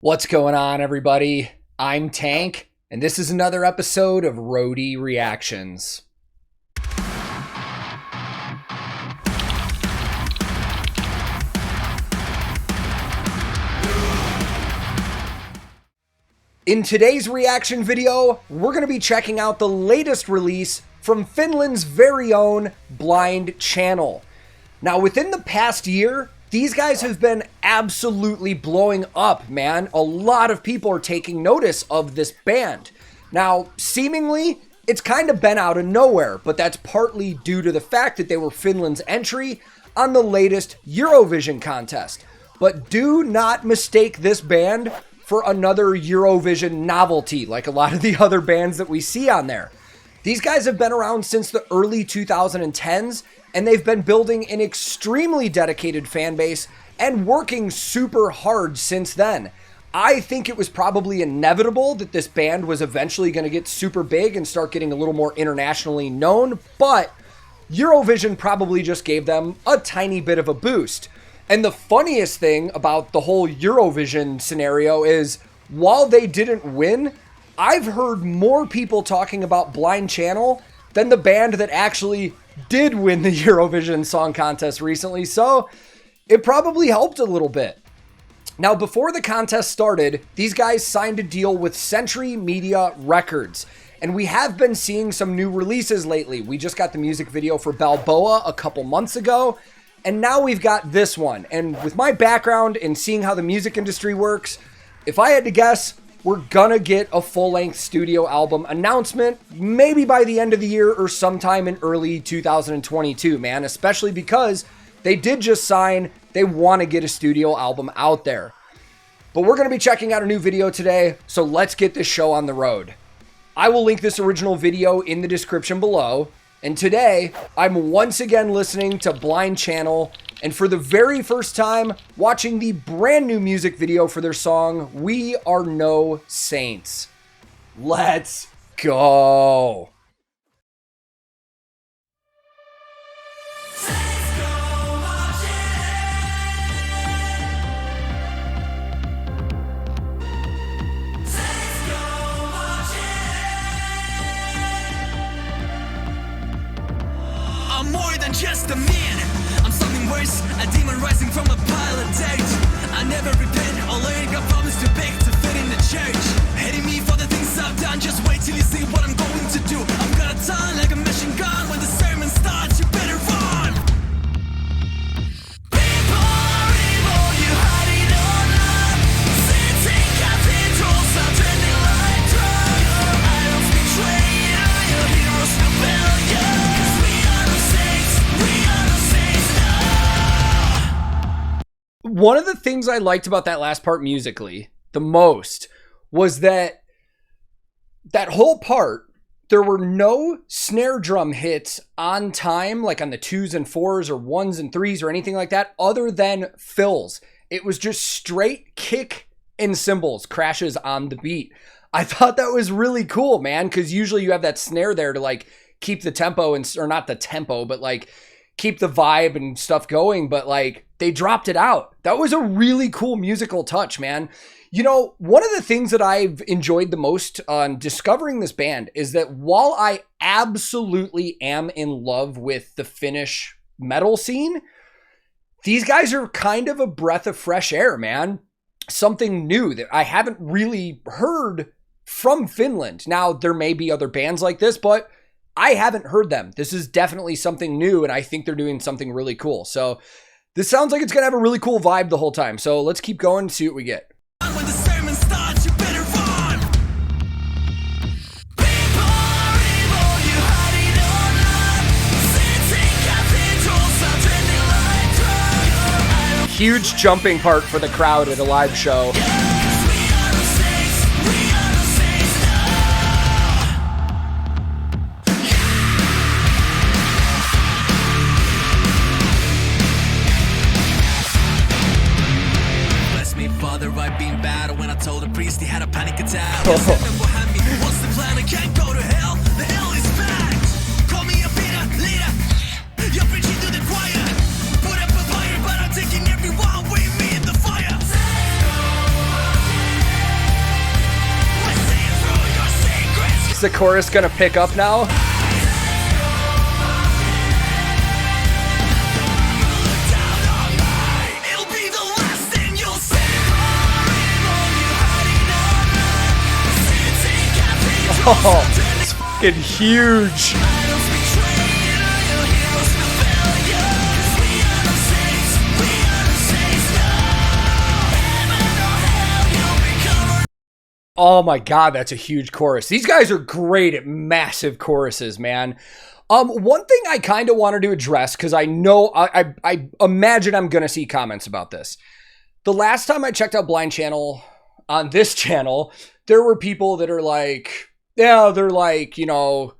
What's going on, everybody? I'm Tank, and this is another episode of Roadie Reactions. In today's reaction video, we're going to be checking out the latest release from Finland's very own Blind Channel. Now, within the past year, these guys have been absolutely blowing up, man. A lot of people are taking notice of this band. Now, seemingly, it's kind of been out of nowhere, but that's partly due to the fact that they were Finland's entry on the latest Eurovision contest. But do not mistake this band for another Eurovision novelty, like a lot of the other bands that we see on there. These guys have been around since the early 2010s, and they've been building an extremely dedicated fan base and working super hard since then. I think it was probably inevitable that this band was eventually going to get super big and start getting a little more internationally known, but Eurovision probably just gave them a tiny bit of a boost. And the funniest thing about the whole Eurovision scenario is, while they didn't win, I've heard more people talking about Blind Channel than the band that actually did win the Eurovision Song Contest recently, so it probably helped a little bit. Now, before the contest started, these guys signed a deal with Century Media Records, and we have been seeing some new releases lately. We just got the music video for Balboa a couple months ago, and now we've got this one. And with my background in seeing how the music industry works, if I had to guess, we're gonna get a full-length studio album announcement, maybe by the end of the year or sometime in early 2022, man, especially because they did just sign, they want to get a studio album out there. But we're gonna be checking out a new video today, so let's get this show on the road. I will link this original video in the description below, and today, I'm once again listening to Blind Channel, and for the very first time, watching the brand new music video for their song, We Are No Saints. Let's go. I'm more than just a man. I'm something worse, a demon rising from a pile of dirt. I never repent, although I got problems to beg to fit in the church. Hating me for the things I've done, just wait till you see what I'm going to do. I've got a tongue like a machine gun. When the sermon starts, you better run. People are evil, you hide it all up. Sitting cathedrals are trending like drugs. Idols betray you, your heroes rebel you. 'Cause we are no saints, we are no saints, no. One of the things I liked about that last part musically the most was that whole part, there were no snare drum hits on time, like on the 2s and 4s or 1s and 3s or anything like that, other than fills. It was just straight kick and cymbals, crashes on the beat. I thought that was really cool, man, because usually you have that snare there to like keep the tempo, and or not the tempo, but like keep the vibe and stuff going, but like they dropped it out. That was a really cool musical touch, man. You know, one of the things that I've enjoyed the most on discovering this band is that while I absolutely am in love with the Finnish metal scene, these guys are kind of a breath of fresh air, man. Something new that I haven't really heard from Finland. Now, there may be other bands like this, but I haven't heard them. This is definitely something new, and I think they're doing something really cool. So this sounds like it's going to have a really cool vibe the whole time. So let's keep going and see what we get. When the sermon starts, you better run. People are evil, you hide it all up. Sitting cathedrals are trending like drugs. Huge jumping part for the crowd at a live show. 'Cause we are no saints, we are no saints, no. Bless me, Father, I've been bad. When I told the priest he had a panic attack. Yes, and then behind me, what's the plan? I can't go to hell. The hell is back. Call me a Peter, leader. You're preaching to the choir. Put up a fire, but I'm taking everyone with me in the fire. Is the chorus gonna pick up now? Oh, it's fucking huge. Oh my God, that's a huge chorus. These guys are great at massive choruses, man. One thing I kind of wanted to address, because I know, I imagine I'm going to see comments about this. The last time I checked out Blind Channel on this channel, there were people that are like, yeah, they're like, you know,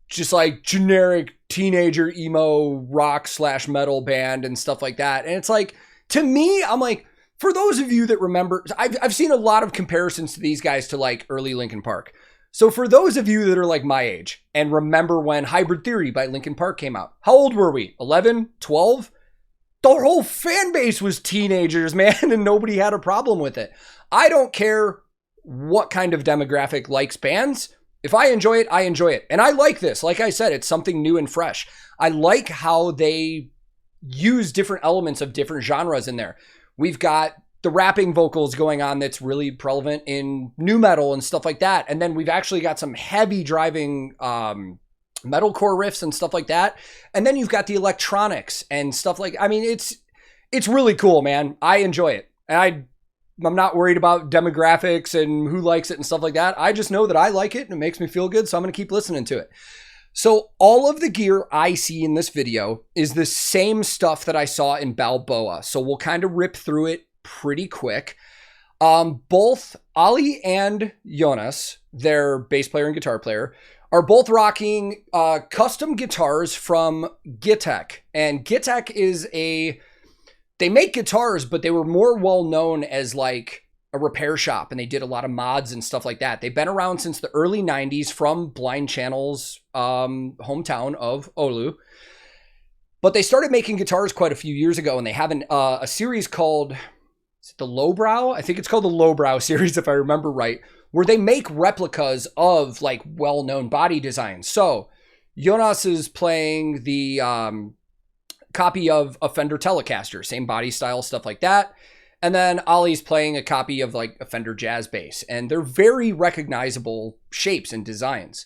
just like generic teenager emo rock / metal band and stuff like that. And it's like, to me, I'm like, for those of you that remember, I've seen a lot of comparisons to these guys to like early Linkin Park. So for those of you that are like my age and remember when Hybrid Theory by Linkin Park came out, how old were we? 11, 12? The whole fan base was teenagers, man, and nobody had a problem with it. I don't care what kind of demographic likes bands. If I enjoy it, I enjoy it. And I like this. Like I said, it's something new and fresh. I like how they use different elements of different genres in there. We've got the rapping vocals going on that's really prevalent in nu metal and stuff like that. And then we've actually got some heavy driving metalcore riffs and stuff like that. And then you've got the electronics and stuff like, I mean, it's really cool, man. I enjoy it. And I'm not worried about demographics and who likes it and stuff like that. I just know that I like it and it makes me feel good. So I'm going to keep listening to it. So all of the gear I see in this video is the same stuff that I saw in Balboa. So we'll kind of rip through it pretty quick. Both Ali and Jonas, their bass player and guitar player, are both rocking custom guitars from TankTheTech. And TankTheTech is they make guitars, but they were more well known as like a repair shop, and they did a lot of mods and stuff like that. They've been around since the early 90s from Blind Channel's hometown of Oulu. But they started making guitars quite a few years ago, and they have a series called, is it the Lowbrow? I think it's called the Lowbrow series, if I remember right, where they make replicas of like well-known body designs. So Jonas is playing the copy of a Fender Telecaster, same body style, stuff like that. And then Ollie's playing a copy of like a Fender Jazz bass, and they're very recognizable shapes and designs.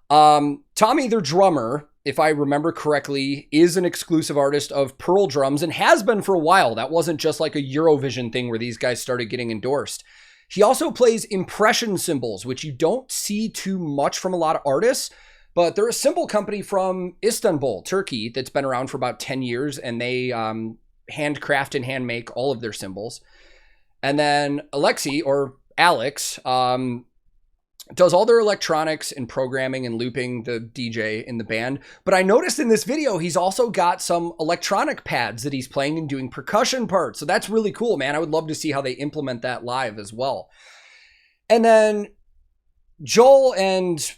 Tommy, their drummer, if I remember correctly, is an exclusive artist of Pearl Drums and has been for a while. That wasn't just like a Eurovision thing where these guys started getting endorsed. He also plays impression cymbals, which you don't see too much from a lot of artists. But they're a cymbal company from Istanbul, Turkey, that's been around for about 10 years, and they handcraft and hand make all of their cymbals. And then Alexi, or Alex, does all their electronics and programming and looping, the DJ in the band. But I noticed in this video, he's also got some electronic pads that he's playing and doing percussion parts. So that's really cool, man. I would love to see how they implement that live as well. And then Joel and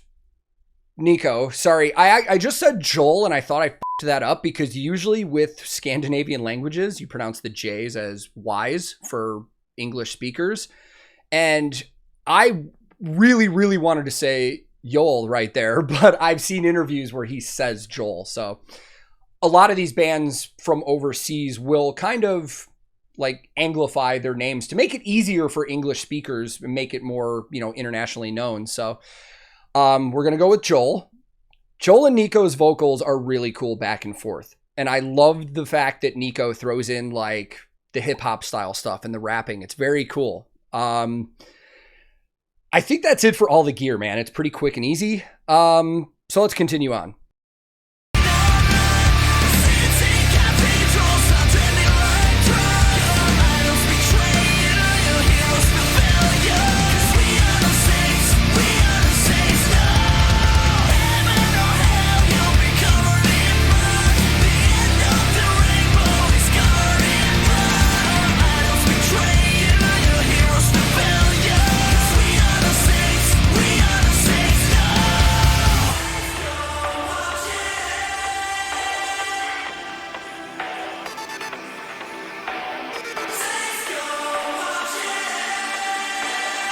Nico, sorry, I just said Joel and I thought I f***ed that up because usually with Scandinavian languages, you pronounce the J's as Y's for English speakers. And I really, really wanted to say Joel right there, but I've seen interviews where he says Joel. So a lot of these bands from overseas will kind of like anglify their names to make it easier for English speakers and make it more, you know, internationally known. So we're going to go with Joel. Joel and Nico's vocals are really cool back and forth. And I love the fact that Nico throws in like the hip hop style stuff and the rapping. It's very cool. I think that's it for all the gear, man. It's pretty quick and easy. So let's continue on.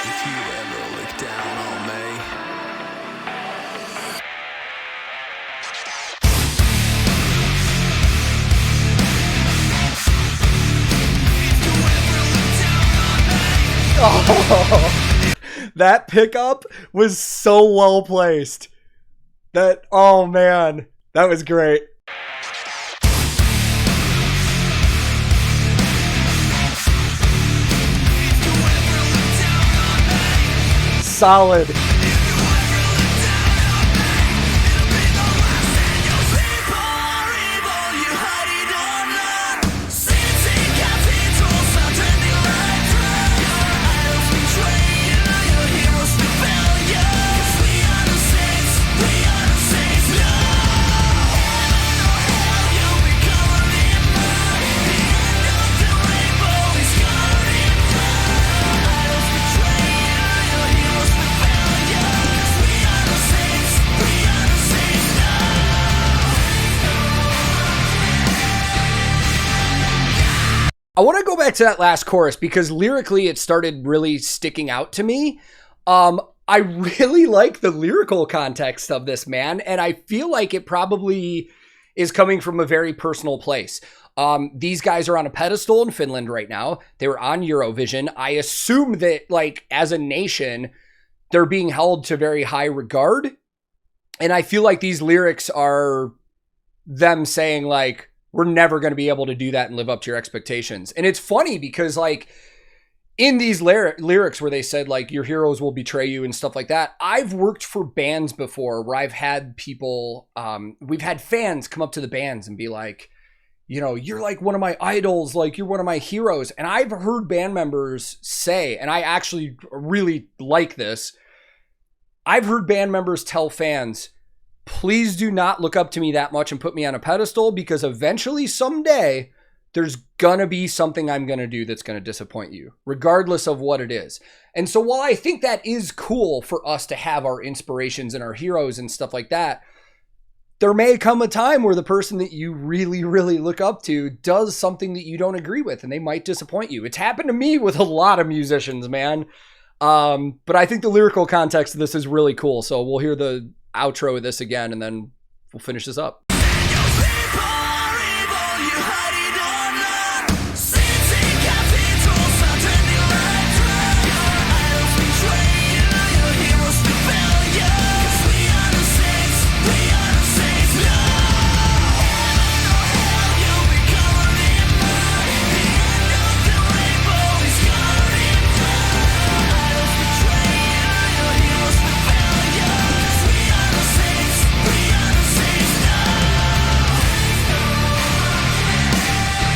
If you ever look down on me, Oh, that pickup was so well placed. Oh man, that was great. Solid. I want to go back to that last chorus because lyrically it started really sticking out to me. I really like the lyrical context of this, man, and I feel like it probably is coming from a very personal place. These guys are on a pedestal in Finland right now. They were on Eurovision. I assume that, like, as a nation, they're being held to very high regard. And I feel like these lyrics are them saying, like, we're never going to be able to do that and live up to your expectations. And it's funny because, like, in these lyrics where they said, like, your heroes will betray you and stuff like that, I've worked for bands before where I've had people, we've had fans come up to the bands and be like, you know, you're like one of my idols, like you're one of my heroes. And I've heard band members say, and I actually really like this, I've heard band members tell fans, please do not look up to me that much and put me on a pedestal because eventually someday there's gonna be something I'm gonna do that's gonna disappoint you, regardless of what it is. And so while I think that is cool for us to have our inspirations and our heroes and stuff like that, there may come a time where the person that you really, really look up to does something that you don't agree with and they might disappoint you. It's happened to me with a lot of musicians, man. But I think the lyrical context of this is really cool. So we'll hear the outro of this again and then we'll finish this up.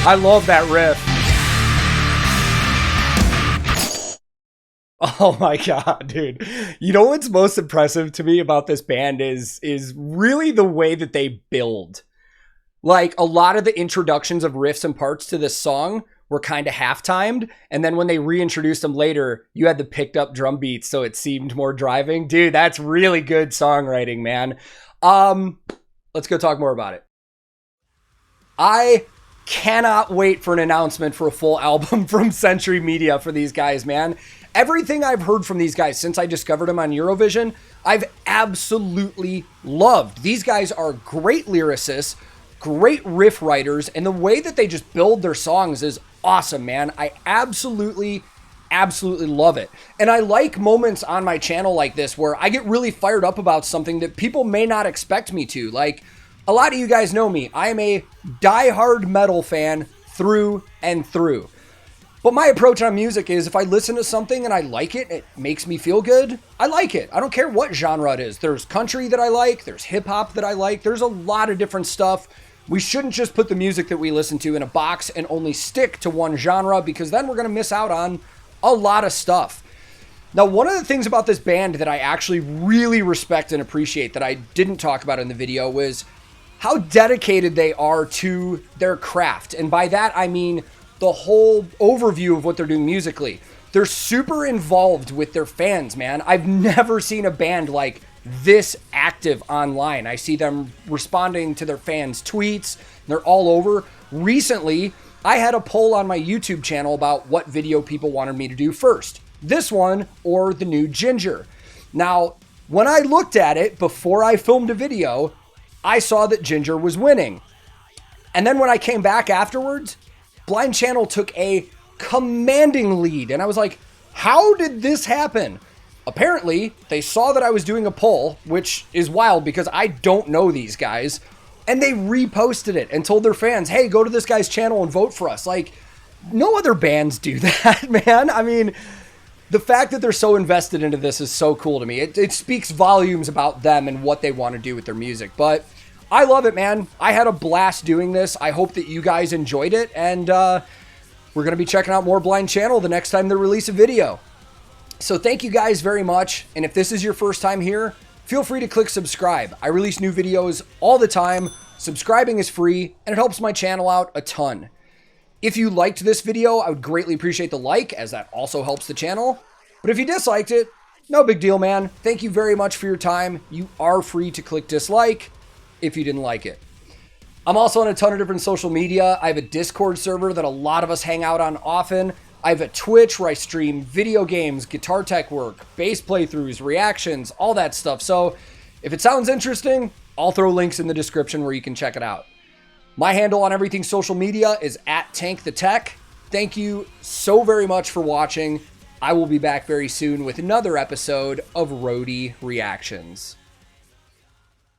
I love that riff. Oh my God, dude. You know what's most impressive to me about this band is really the way that they build. Like, a lot of the introductions of riffs and parts to this song were kind of half-timed, and then when they reintroduced them later, you had the picked up drum beats so it seemed more driving. Dude, that's really good songwriting, man. Let's go talk more about it. I cannot wait for an announcement for a full album from Century Media for these guys, man. Everything I've heard from these guys since I discovered them on Eurovision, I've absolutely loved. These guys are great lyricists, great riff writers, and the way that they just build their songs is awesome, man. I absolutely love it. And I like moments on my channel like this where I get really fired up about something that people may not expect me to. Like, a lot of you guys know me. I am a diehard metal fan through and through. But my approach on music is if I listen to something and I like it, it makes me feel good, I like it. I don't care what genre it is. There's country that I like. There's hip hop that I like. There's a lot of different stuff. We shouldn't just put the music that we listen to in a box and only stick to one genre because then we're going to miss out on a lot of stuff. Now, one of the things about this band that I actually really respect and appreciate that I didn't talk about in the video was how dedicated they are to their craft. And by that, I mean the whole overview of what they're doing musically. They're super involved with their fans, man. I've never seen a band like this active online. I see them responding to their fans' tweets. They're all over. Recently, I had a poll on my YouTube channel about what video people wanted me to do first. This one or the new Ginger. Now, when I looked at it before I filmed a video, I saw that Ginger was winning. And then when I came back afterwards, Blind Channel took a commanding lead. And I was like, How did this happen? Apparently, they saw that I was doing a poll, which is wild because I don't know these guys, and they reposted it and told their fans, hey, go to this guy's channel and vote for us. Like, no other bands do that, man. I mean, the fact that they're so invested into this is so cool to me. It speaks volumes about them and what they want to do with their music. But I love it, man. I had a blast doing this. I hope that you guys enjoyed it. And we're going to be checking out more Blind Channel the next time they release a video. So thank you guys very much. And if this is your first time here, feel free to click subscribe. I release new videos all the time. Subscribing is free and it helps my channel out a ton. If you liked this video, I would greatly appreciate the like, as that also helps the channel. But if you disliked it, no big deal, man. Thank you very much for your time. You are free to click dislike if you didn't like it. I'm also on a ton of different social media. I have a Discord server that a lot of us hang out on often. I have a Twitch where I stream video games, guitar tech work, bass playthroughs, reactions, all that stuff. So if it sounds interesting, I'll throw links in the description where you can check it out. My handle on everything social media is @TankTheTech. Thank you so very much for watching. I will be back very soon with another episode of Roadie Reactions.